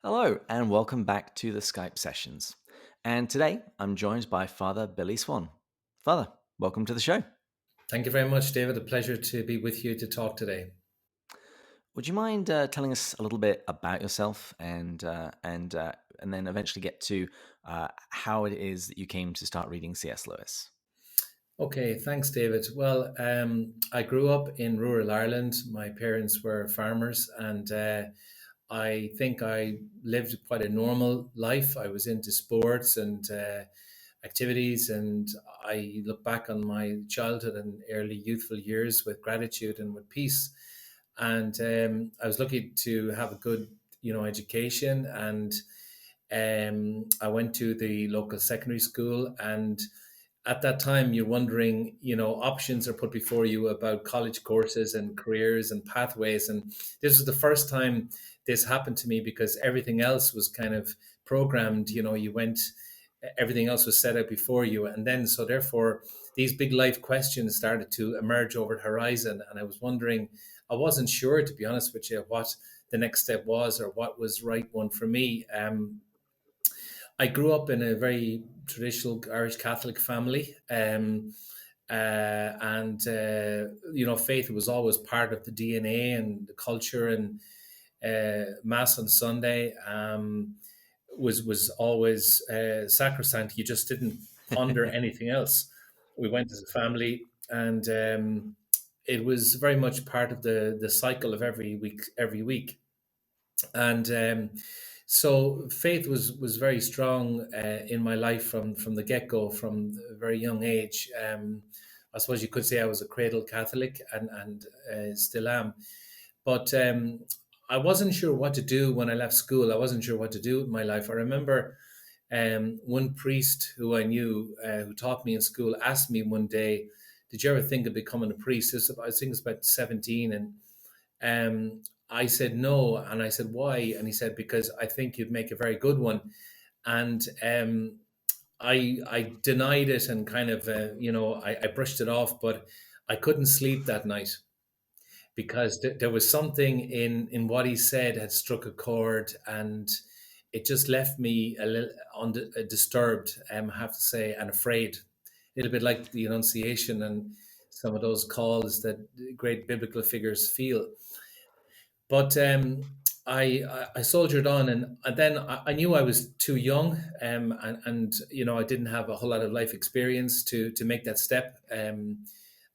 Hello, and welcome back to the Skype sessions. And today I'm joined by Father Billy Swan. Father, welcome to the show. Thank you very much, David. A pleasure to be with you to talk today. Would you mind telling us a little bit about yourself and then eventually get to how it is that you came to start reading C.S. Lewis? Okay, thanks, David. Well, I grew up in rural Ireland. My parents were farmers, and I think I lived quite a normal life. I was into sports and activities, and I look back on my childhood and early youthful years with gratitude and with peace. And I was lucky to have a good, education, and I went to the local secondary school. And at that time, you're wondering, options are put before you about college courses and careers and pathways. And this was the first time this happened to me because everything else was kind of programmed. You went, everything else was set out before you. And then, so therefore, these big life questions started to emerge over the horizon. And I was wondering, I wasn't sure, to be honest with you, what the next step was or what was right one for me. I grew up in a very traditional Irish Catholic family. And faith was always part of the DNA and the culture, and Mass on Sunday was always sacrosanct. You just didn't ponder anything else. We went as a family, and it was very much part of the cycle of every week. And so faith was very strong in my life from the get go, from a very young age. I suppose you could say I was a cradle Catholic, and still am. But I wasn't sure what to do when I left school. I wasn't sure what to do with my life. I remember one priest who I knew, who taught me in school, asked me one day, "Did you ever think of becoming a priest?" I think it's about 17, and I said no, and I said why, and he said because I think you'd make a very good one, and I denied it and kind of I brushed it off, but I couldn't sleep that night because there was something in what he said had struck a chord, and it just left me a little disturbed, I have to say, and afraid, a little bit like the Annunciation and some of those calls that great biblical figures feel. But I soldiered on, and then I knew I was too young, and I didn't have a whole lot of life experience to make that step. And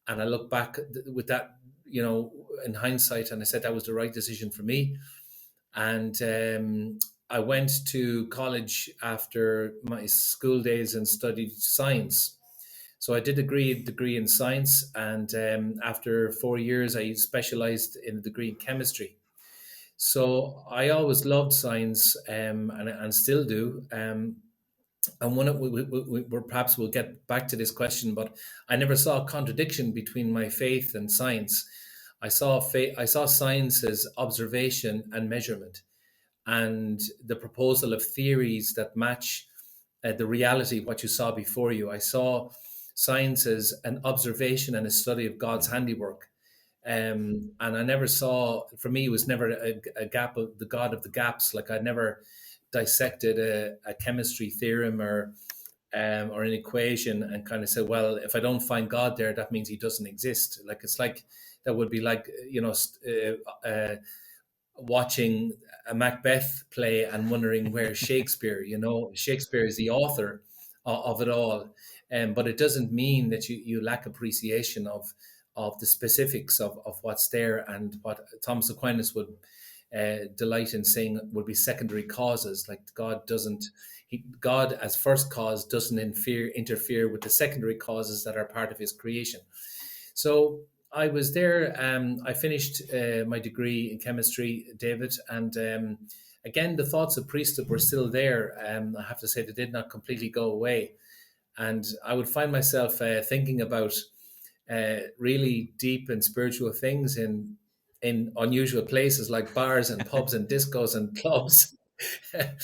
I look back with that, in hindsight, and I said that was the right decision for me. And I went to college after my school days and studied science. So I did a degree in science, and after 4 years, I specialized in a degree in chemistry. So I always loved science, and still do. And one of we perhaps we'll get back to this question, but I never saw a contradiction between my faith and science. I saw science as observation and measurement, and the proposal of theories that match the reality, what you saw before you. I saw science as an observation and a study of God's handiwork. And I never saw, for me, it was never a gap of the God of the gaps. Like I never dissected a chemistry theorem or an equation and kind of said, well, if I don't find God there, that means he doesn't exist. Like it's like that would be like watching a Macbeth play and wondering where's Shakespeare. Shakespeare is the author of it all, but it doesn't mean that you lack appreciation of the specifics of what's there, and what Thomas Aquinas would delight in saying would be secondary causes. Like God as first cause doesn't interfere with the secondary causes that are part of his creation. So I was there. I finished my degree in chemistry, David, and again, the thoughts of priesthood were still there. I have to say they did not completely go away, and I would find myself thinking about really deep and spiritual things in unusual places like bars and pubs and discos and clubs. And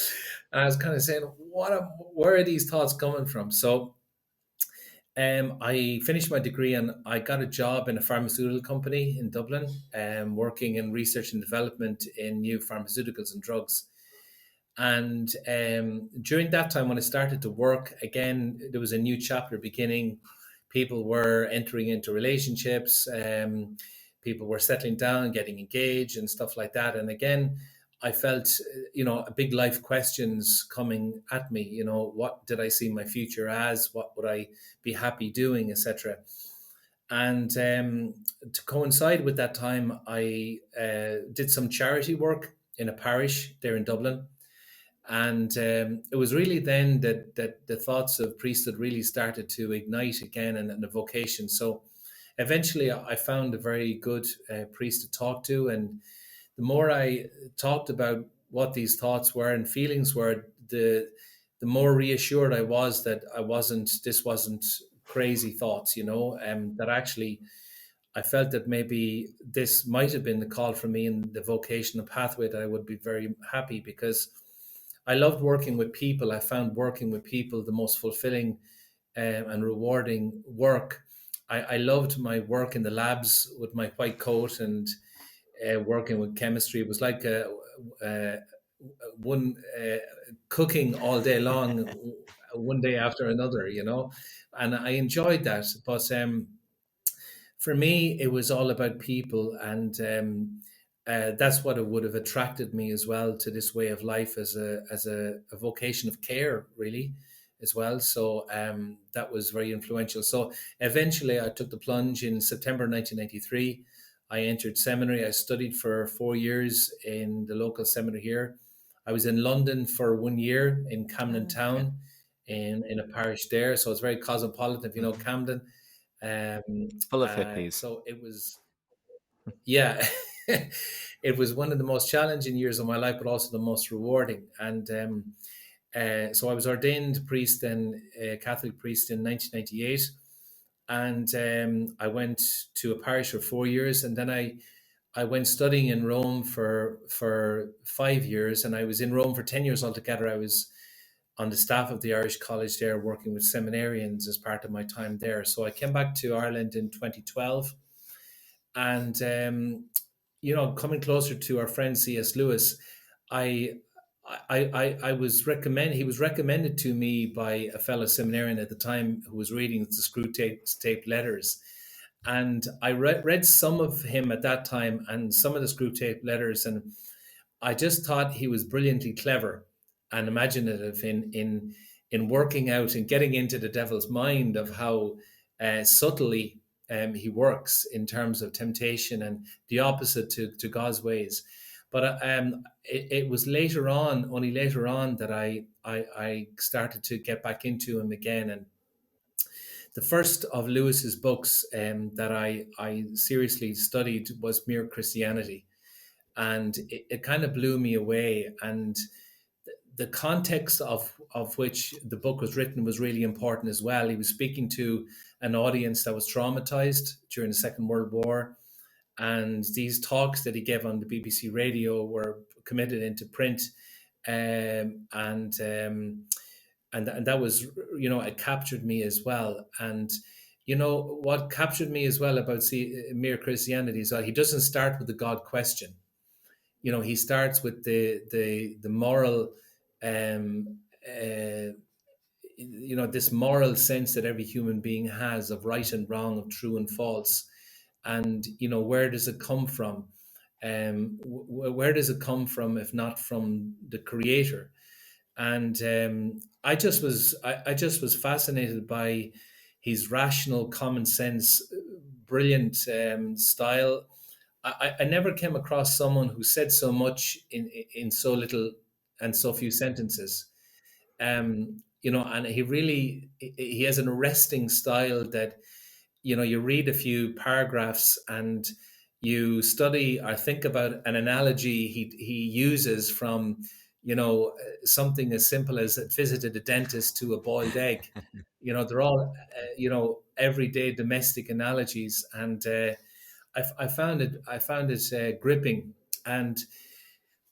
I was kind of saying, where are these thoughts coming from? So I finished my degree and I got a job in a pharmaceutical company in Dublin, working in research and development in new pharmaceuticals and drugs. And during that time, when I started to work again, there was a new chapter beginning. People were entering into relationships. People were settling down, getting engaged, and stuff like that. And again, I felt, a big life questions coming at me. What did I see my future as? What would I be happy doing, etc. And to coincide with that time, I did some charity work in a parish there in Dublin, and it was really then that the thoughts of priesthood really started to ignite again, and a vocation. So eventually I found a very good priest to talk to, and the more I talked about what these thoughts were and feelings were, the more reassured I was that this wasn't crazy thoughts, that actually I felt that maybe this might have been the call for me in the vocational pathway, that I would be very happy, because I loved working with people. I found working with people the most fulfilling and rewarding work. I loved my work in the labs with my white coat and working with chemistry. It was like a one cooking all day long, one day after another, and I enjoyed that. But for me, it was all about people, and that's what it would have attracted me as well to this way of life, as a vocation of care, really, as well. So that was very influential. So eventually, I took the plunge in September 1993. I entered seminary. I studied for 4 years in the local seminary here. I was in London for 1 year in Camden Oh, okay. Town, in a parish there. So it's very cosmopolitan, if you know Hmm. Camden. It's full of hippies. So it was, yeah, it was one of the most challenging years of my life, but also the most rewarding. And so I was ordained priest then, Catholic priest in 1998. And I went to a parish for 4 years, and then I went studying in Rome for 5 years, and I was in Rome for 10 years altogether. I was on the staff of the Irish College there, working with seminarians as part of my time there. So I came back to Ireland in 2012, and coming closer to our friend C.S. Lewis, I. I was recommended. He was recommended to me by a fellow seminarian at the time who was reading the Screw Tape Letters, and I read some of him at that time and some of the Screw Tape Letters, and I just thought he was brilliantly clever and imaginative in working out and getting into the devil's mind of how subtly he works in terms of temptation and the opposite to God's ways. But it was later on, only later on, that I started to get back into him again. And the first of Lewis's books that I seriously studied was Mere Christianity, and it kind of blew me away. And the context of which the book was written was really important as well. He was speaking to an audience that was traumatized during the Second World War, and these talks that he gave on the BBC radio were committed into print, and that was, it captured me as well. And what captured me as well about Mere Christianity is that he doesn't start with the God question. He starts with the moral, um, uh, this moral sense that every human being has of right and wrong, of true and false, and where does it come from? Where does it come from if not from the Creator? And I just was fascinated by his rational, common sense, brilliant style. I never came across someone who said so much in so little and so few sentences. And he has an arresting style that, you read a few paragraphs and you study or think about an analogy he uses from, something as simple as visited a dentist to a boiled egg. They're all, everyday domestic analogies, and I found it gripping. And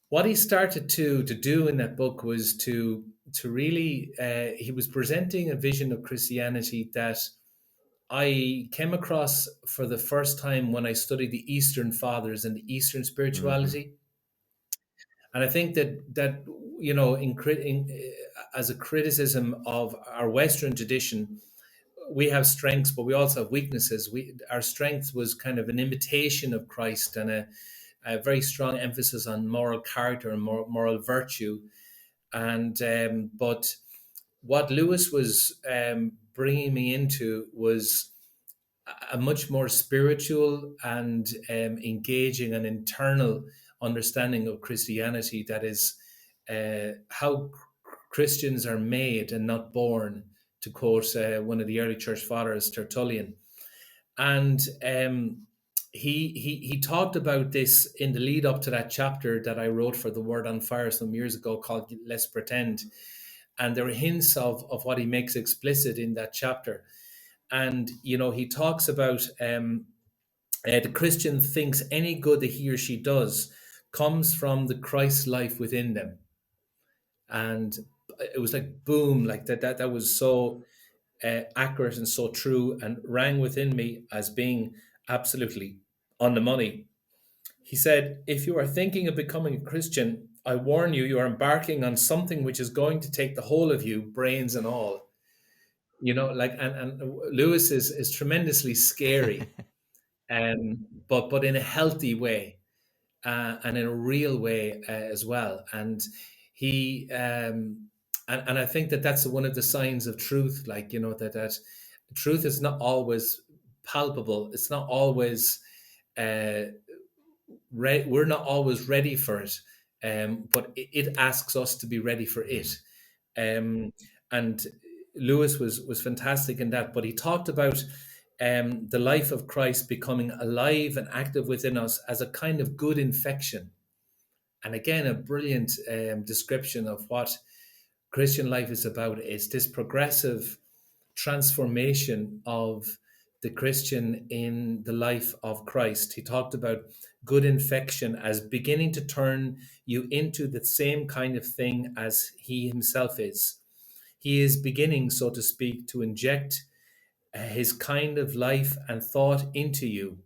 what he started to do in that book was to really, he was presenting a vision of Christianity that I came across for the first time when I studied the Eastern Fathers and the Eastern Hmm. spirituality. And I think that as a criticism of our Western tradition, we have strengths, but we also have weaknesses. Our strength was kind of an imitation of Christ and a very strong emphasis on moral character and moral virtue. And but what Lewis was bringing me into was a much more spiritual and engaging and internal understanding of Christianity. That is how Christians are made and not born, to quote one of the early church fathers, Tertullian. And he talked about this in the lead up to that chapter that I wrote for the Word on Fire some years ago called Let's Pretend. And there are hints of what he makes explicit in that chapter. And, he talks about the Christian thinks any good that he or she does comes from the Christ life within them. And it was like, boom, like that was so accurate and so true and rang within me as being absolutely on the money. He said, if you are thinking of becoming a Christian, I warn you, you are embarking on something which is going to take the whole of you, brains and all. And Lewis is tremendously scary, but in a healthy way, and in a real way as well. And he and I think that that's one of the signs of truth. Like, that truth is not always palpable. It's not always uh, we're not always ready for it, but it asks us to be ready for it. Um, and Lewis was fantastic in that. But he talked about the life of Christ becoming alive and active within us as a kind of good infection. And again, a brilliant description of what Christian life is about. It's this progressive transformation of the Christian in the life of Christ. He talked about good infection as beginning to turn you into the same kind of thing as he himself is. He is beginning, so to speak, to inject his kind of life and thought into you.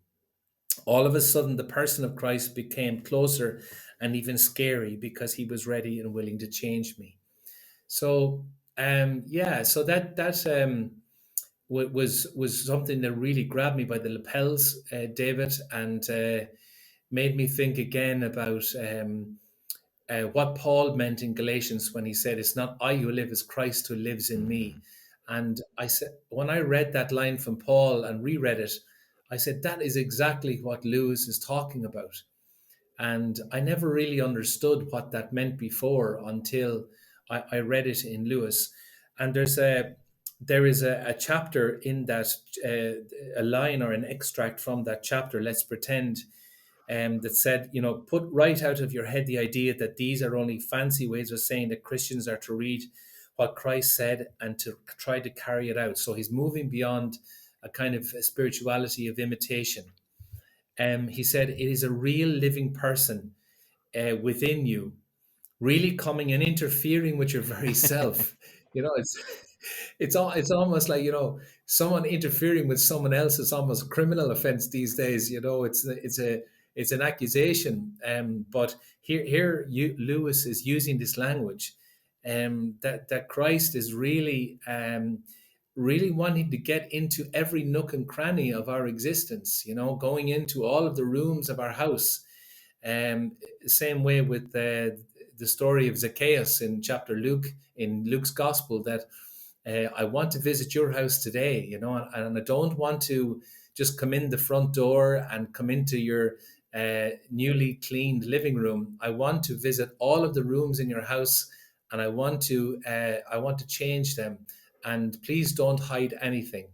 All of a sudden, the person of Christ became closer and even scary because he was ready and willing to change me. So, so that was something that really grabbed me by the lapels, David, and made me think again about what Paul meant in Galatians when he said, "It's not I who live, it's Christ who lives in me." Mm. And I said, when I read that line from Paul and reread it, I said, that is exactly what Lewis is talking about. And I never really understood what that meant before until I read it in Lewis. And there is a chapter in that, a line or an extract from that chapter, Let's Pretend, that said, put right out of your head the idea that these are only fancy ways of saying that Christians are to read what Christ said and to try to carry it out. So he's moving beyond a kind of a spirituality of imitation. He said, it is a real living person within you, really coming and interfering with your very self. It's almost like, someone interfering with someone else is almost a criminal offense these days. It's an accusation. But Lewis is using this language, that Christ is really wanting to get into every nook and cranny of our existence, going into all of the rooms of our house. Same way with the story of Zacchaeus in Luke's gospel, that I want to visit your house today, and I don't want to just come in the front door and come into your newly cleaned living room. I want to visit all of the rooms in your house, and I want to change them. And please don't hide anything,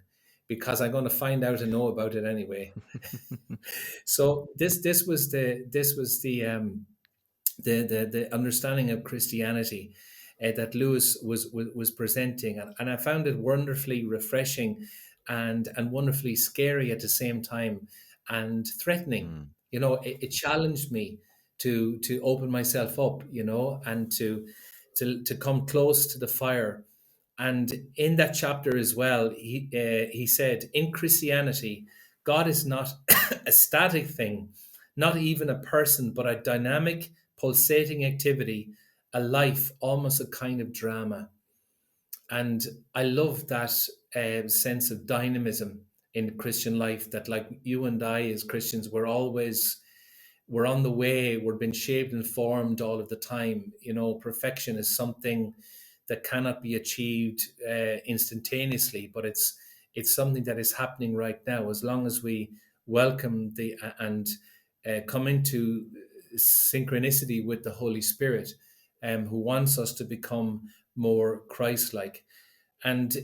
because I'm going to find out and know about it anyway. So this was the understanding of Christianity that Lewis was presenting, and I found it wonderfully refreshing and wonderfully scary at the same time, and threatening. Mm. It challenged me to open myself up, and to come close to the fire. And in that chapter as well, he said, in Christianity, God is not a static thing, not even a person, but a dynamic, pulsating activity, a life, almost a kind of drama. And I love that sense of dynamism in Christian life, that like you and I as Christians, we're on the way, we're being shaped and formed all of the time. You know, perfection is something that cannot be achieved instantaneously, but it's something that is happening right now. As long as we welcome the and come into synchronicity with the Holy Spirit, who wants us to become more Christ-like. And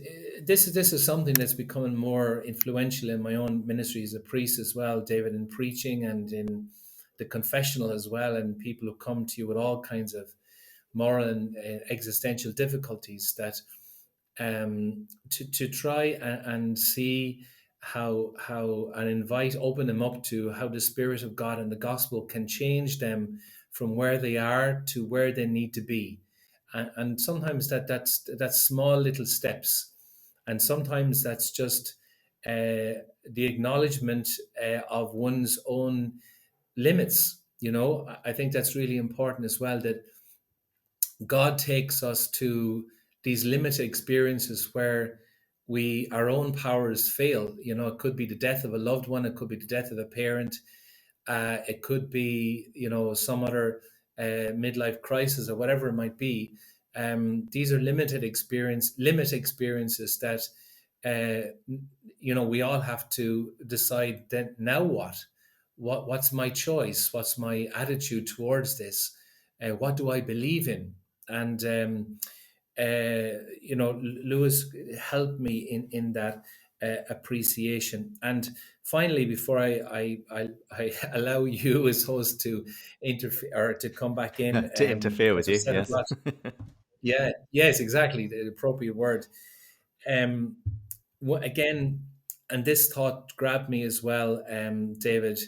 this is something that's becoming more influential in my own ministry as a priest as well, David, in preaching and in the confessional as well, and people who come to you with all kinds of moral and existential difficulties, that to try and see how and invite, open them up to how the Spirit of God and the gospel can change them from where they are to where they need to be. And sometimes that's small little steps, and sometimes that's just the acknowledgement of one's own limits. You know, I think that's really important as well, that God takes us to these limited experiences where our own powers fail. You know, it could be the death of a loved one, it could be the death of a parent, it could be, you know, some other midlife crisis or whatever it might be. These are limit experiences that uh, you know, we all have to decide then, now what's my choice? What's my attitude towards this? What do I believe in? And you know, Lewis helped me in that appreciation. And finally, before I allow you as host to interfere or to come back in, To interfere with because I've you, said a yes. lot. Yeah, yes, exactly, the appropriate word. Um, again, and this thought grabbed me as well, David,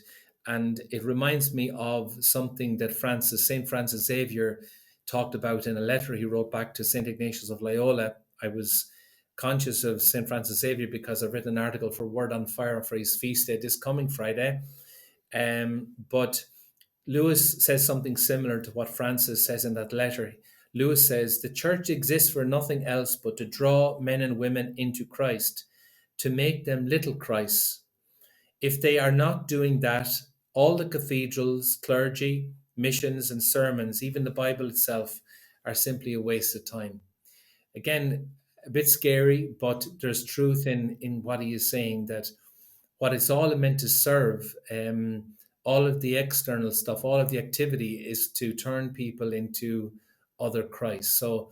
and it reminds me of something that Saint Francis Xavier talked about in a letter he wrote back to Saint Ignatius of Loyola. I was conscious of Saint Francis Xavier because I've written an article for Word on Fire for his feast day this coming Friday. But Lewis says something similar to what Francis says in that letter. Lewis says, the church exists for nothing else but to draw men and women into Christ, to make them little Christs. If they are not doing that, all the cathedrals, clergy, missions, and sermons, even the Bible itself, are simply a waste of time. Again, a bit scary, but there's truth in what he is saying, that what it's all meant to serve, all of the external stuff, all of the activity is to turn people into other Christ. So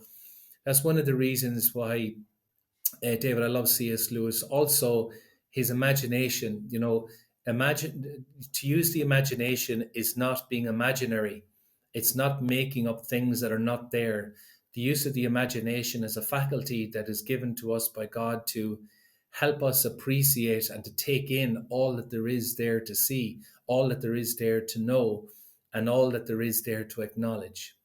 that's one of the reasons why, David, I love C.S. Lewis. Also, his imagination, you know, imagine to use the imagination is not being imaginary. It's not making up things that are not there. The use of the imagination is a faculty that is given to us by God to help us appreciate and to take in all that there is there to see, all that there is there to know, and all that there is there to acknowledge.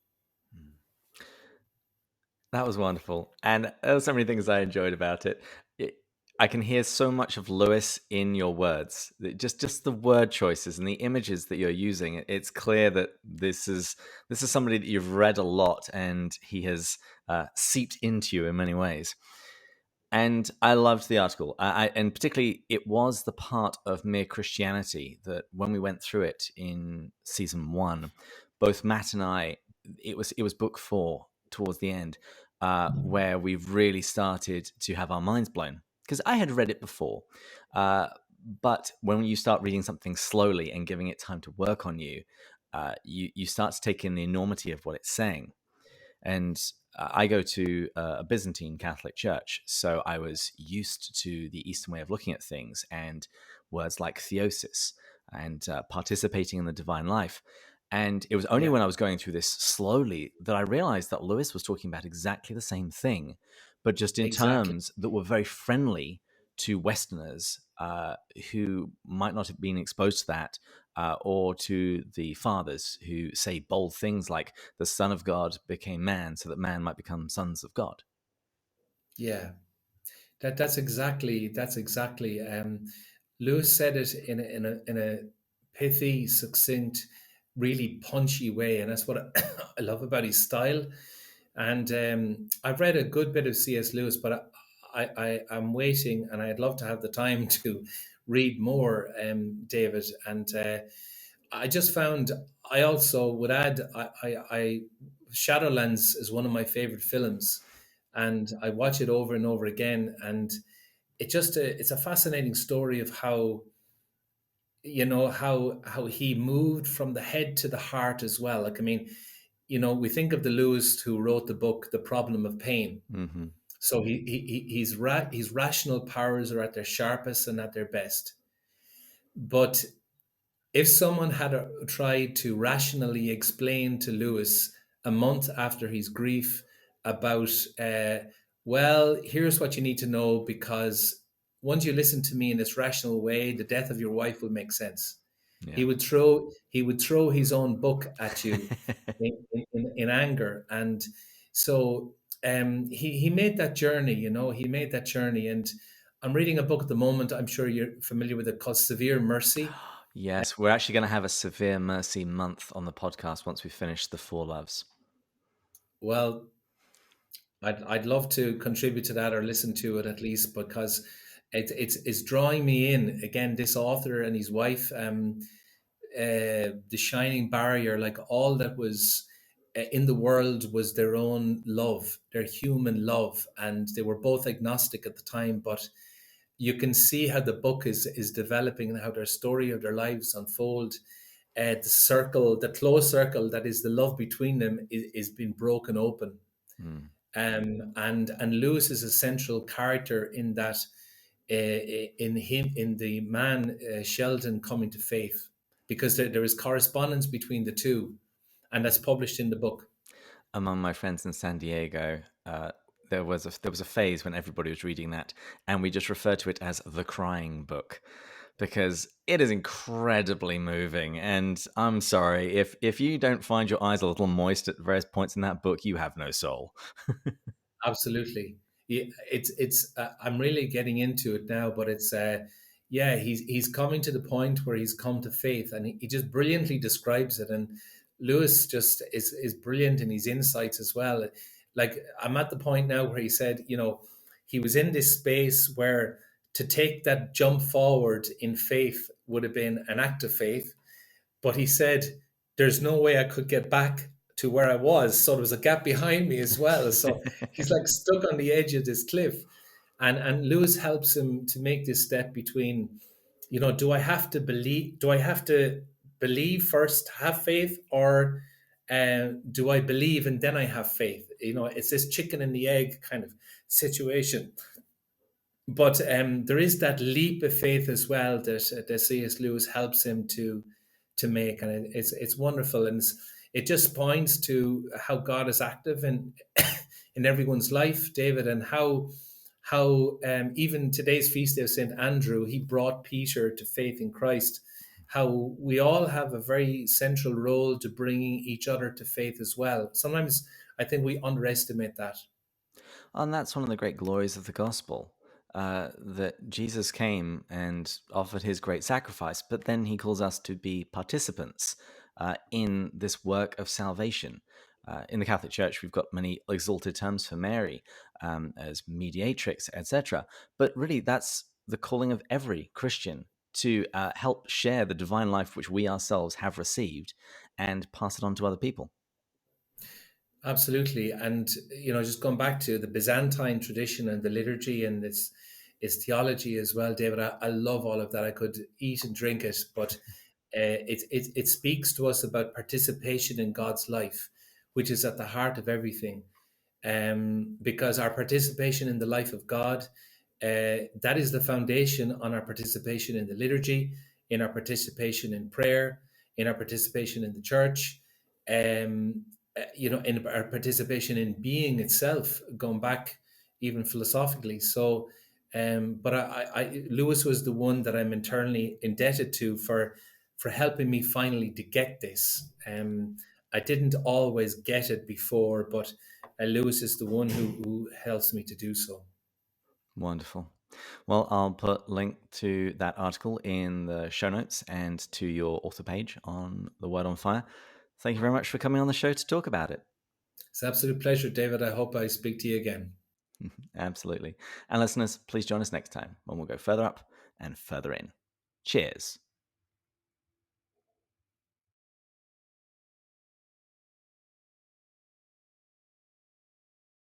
That was wonderful. And there were so many things I enjoyed about it. it I can hear so much of Lewis in your words. Just the word choices and the images that you're using. It's clear that this is somebody that you've read a lot, and he has seeped into you in many ways. And I loved the article. And particularly, it was the part of Mere Christianity that when we went through it in season one, both Matt and I, it was book 4 towards the end, where we've really started to have our minds blown. Because I had read it before, but when you start reading something slowly and giving it time to work on you, you start to take in the enormity of what it's saying. And I go to a Byzantine Catholic church, so I was used to the Eastern way of looking at things and words like theosis and participating in the divine life. And it was only Yeah, when I was going through this slowly that I realized that Lewis was talking about exactly the same thing, but just in exactly. terms that were very friendly to Westerners who might not have been exposed to that, or to the fathers who say bold things like the Son of God became man so that man might become sons of God. Yeah, that's exactly. Lewis said it in a pithy, succinct, really punchy way, and that's what I love about his style. And I've read a good bit of C.S. Lewis, but I'm waiting, and I'd love to have the time to read more, David. And I just found I also would add I Shadowlands is one of my favorite films, and I watch it over and over again, and it's a fascinating story of how how he moved from the head to the heart as well. Like, I mean, we think of the Lewis who wrote the book The Problem of Pain. Hmm. So his rational powers are at their sharpest and at their best. But if someone had tried to rationally explain to Lewis a month after his grief about, well, here's what you need to know, because once you listen to me in this rational way, the death of your wife will make sense. Yeah. He would throw his own book at you in anger, and so he made that journey. He made that journey, and I'm reading a book at the moment. I'm sure you're familiar with it, called Severe Mercy. Yes, we're actually going to have a Severe Mercy month on the podcast once we finish the Four Loves. Well, I'd love to contribute to that, or listen to it at least, because it's drawing me in again. This author and his wife, the shining barrier, like all that was in the world was their own love, their human love, and they were both agnostic at the time. But you can see how the book is developing, and how their story of their lives unfold. The close circle that is the love between them is being broken open. Mm. And Lewis is a central character in that, in the man, Sheldon, coming to faith, because there is correspondence between the two, and that's published in the book. Among my friends in San Diego, there was a phase when everybody was reading that, and we just referred to it as the crying book, because it is incredibly moving. And I'm sorry if you don't find your eyes a little moist at various points in that book, you have no soul. Absolutely. Yeah, it's I'm really getting into it now, but it's yeah, he's coming to the point where he's come to faith, and he just brilliantly describes it. And Lewis just is brilliant in his insights as well. Like, I'm at the point now where he said, he was in this space where to take that jump forward in faith would have been an act of faith, but he said, there's no way I could get back to where I was. So there was a gap behind me as well. So he's like stuck on the edge of this cliff. And Lewis helps him to make this step between, do I have to believe first, have faith, or do I believe and then I have faith? It's this chicken and the egg kind of situation. But there is that leap of faith as well that C.S. Lewis helps him to make, and it's wonderful, and it just points to how God is active in in everyone's life, David, and how even today's feast day of Saint Andrew, he brought Peter to faith in Christ. How we all have a very central role to bringing each other to faith as well. Sometimes I think we underestimate that. And that's one of the great glories of the gospel, that Jesus came and offered his great sacrifice, but then he calls us to be participants in this work of salvation. In the Catholic Church, we've got many exalted terms for Mary, as mediatrix, etc. But really, that's the calling of every Christian, to help share the divine life which we ourselves have received and pass it on to other people. Absolutely. And, just going back to the Byzantine tradition and the liturgy and its theology as well, David, I love all of that. I could eat and drink it, but it speaks to us about participation in God's life, which is at the heart of everything. Because our participation in the life of God, that is the foundation on our participation in the liturgy, in our participation in prayer, in our participation in the church, in our participation in being itself, going back even philosophically. So, but Lewis was the one that I'm internally indebted to for helping me finally to get this. I didn't always get it before, but Lewis is the one who helps me to do so. Wonderful. Well, I'll put link to that article in the show notes and to your author page on The Word on Fire. Thank you very much for coming on the show to talk about it. It's an absolute pleasure, David. I hope I speak to you again. Absolutely. And listeners, please join us next time when we'll go further up and further in. Cheers.